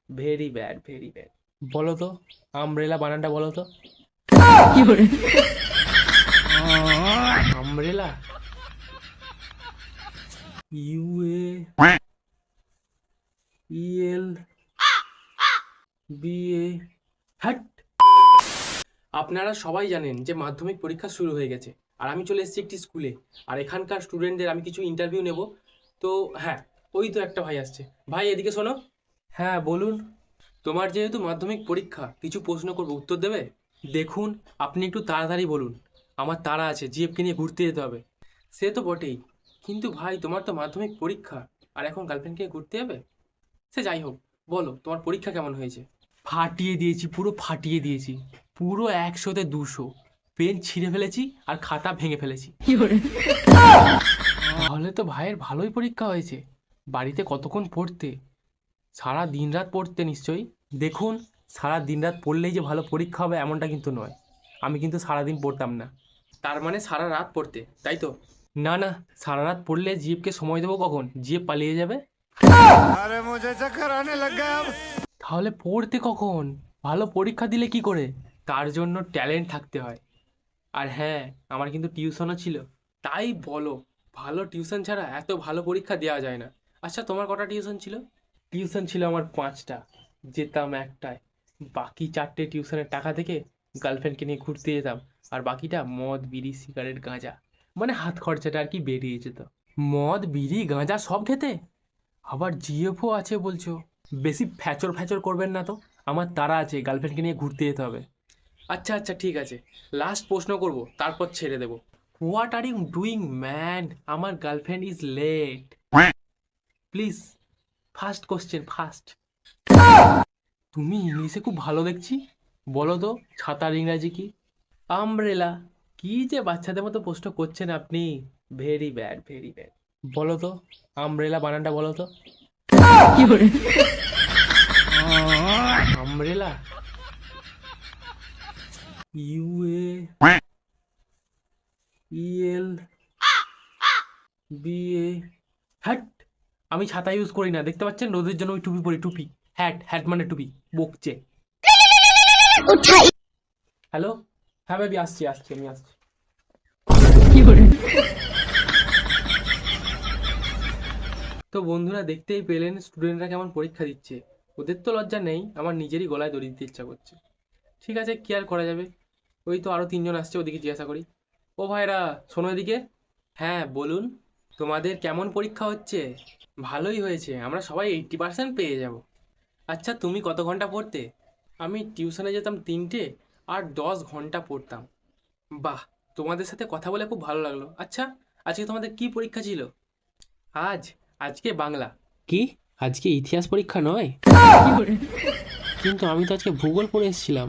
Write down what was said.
Very bad, very bad. বলো তো, umbrella বানানটা বলো তো। Umbrella, U A E L B A. হ্যাট! আপনারা সবাই জানেন যে মাধ্যমিক পরীক্ষা শুরু হয়ে গেছে, আর আমি চলে এসেছি একটি স্কুলে। আর এখানকার স্টুডেন্টদের আমি কিছু ইন্টারভিউ নেব। তো হ্যাঁ, ওই তো একটা ভাই আসছে। ভাই এদিকে শোনো। হ্যাঁ বলুন। তোমার যেহেতু মাধ্যমিক পরীক্ষা, কিছু প্রশ্ন করবো, উত্তর দেবে? দেখুন, আপনি একটু তাড়াতাড়ি বলুন, আমার তাড়া আছে, জিএফকে নিয়ে ঘুরতে যেতে হবে। সে তো বটেই, কিন্তু ভাই তোমার তো মাধ্যমিক পরীক্ষা, আর এখন গার্লফ্রেন্ডকে ঘুরতে যাবে? সে যাই হোক, বলো তোমার পরীক্ষা কেমন হয়েছে? ফাটিয়ে দিয়েছি, পুরো ফাটিয়ে দিয়েছি, পুরো 100-তে 200। পেন ছিঁড়ে ফেলেছি আর খাতা ভেঙে ফেলেছি। তাহলে তো ভাইয়ের ভালোই পরীক্ষা হয়েছে। বাড়িতে কতক্ষণ পড়তে? সারা দিন রাত পড়তে নিশ্চয়ই। দেখুন, সারা দিন রাত পড়লেই যে ভালো পরীক্ষা হবে এমনটা কিন্তু নয়। আমি কিন্তু সারাদিন পড়তাম না। তার মানে সারা রাত পড়তে, তাই তো? না না, সারা রাত পড়লে জিএফকে সময় দেবো কখন? জিএফ পালিয়ে যাবে। अरे मुझे चक्कर आने लग गया अब। তাহলে পড়তে কখন? ভালো পরীক্ষা দিলে কি করে? তার জন্য ট্যালেন্ট থাকতে হয়। আর হ্যাঁ, আমার কিন্তু টিউশনও ছিল। তাই বলো, ভালো টিউশন ছাড়া এত ভালো পরীক্ষা দেওয়া যায় না। আচ্ছা, তোমার কটা টিউশন ছিল? টিউশন ছিল আমার 5টা, যেতাম একটায়। বাকি 4টে টিউশনের টাকা থেকে গার্লফ্রেন্ডকে নিয়ে ঘুরতে যেতাম। আর বাকিটা মদ, বিড়ি, সিগারেট, গাঁজা, মানে হাত খরচাটা আর কি বেরিয়ে যেত। মদ, বিড়ি, গাঁজা সব খেতে? আবার জিএফও আছে বলছো? বেশি ফ্যাচর ফ্যাচর করবেন না তো, আমার তাড়া আছে, গার্লফ্রেন্ডকে নিয়ে ঘুরতে যেতে হবে। আচ্ছা আচ্ছা, ঠিক আছে, লাস্ট প্রশ্ন করব, তারপর ছেড়ে দেবো। What are you doing man? আমার girlfriend is late. Please, first question first. তুমি ইংলিশে খুব ভালো দেখছি। বলো তো, ছাতার ইংরাজি কি? আমব্রেলা। কি যে বাচ্চাদের মতো প্রশ্ন করছেন আপনি! Very bad, very bad. বলো তো, আমব্রেলা বানানটা বলো তো। Umbrella, U A E L B A. হ্যাট! আমি ছাতা ইউজ করি না, দেখতে পাচ্ছেন? রোদের জন্য ওই টুপি পরি, টুপি। হ্যাট, হ্যাট মানে টুপি। বকছে। হ্যালো। হ্যাঁ বেবি, আসছি আসছি, আমি আসছি। তো বন্ধুরা, দেখতেই পেলেন স্টুডেন্টরা কেমন পরীক্ষা দিচ্ছে। ওদের তো লজ্জা নেই, আমার নিজেরই গলায় দড়ি দিতে ইচ্ছা করছে। ঠিক আছে, কি আর করা যাবে। ওই তো আরো 3জন আসছে, ওদিকে জিজ্ঞাসা করি। ও ভাইরা, শোনো এদিকে। হ্যাঁ বলুন। তোমাদের কেমন পরীক্ষা হচ্ছে? ভালোই হয়েছে, আমরা সবাই 80% পেয়ে যাব। আচ্ছা, তুমি কত ঘন্টা পড়তে? আমি টিউশনে যেতাম 3টে, আর 10 ঘন্টা পড়তাম। বাহ, তোমাদের সাথে কথা বলে খুব ভালো লাগলো। আচ্ছা, আজকে তোমাদের কি পরীক্ষা ছিল? আজ? আজকে বাংলা। কি? আজকে ইতিহাস পরীক্ষা নয়? কিন্তু আমি তো আজকে ভূগোল পড়ে এসেছিলাম।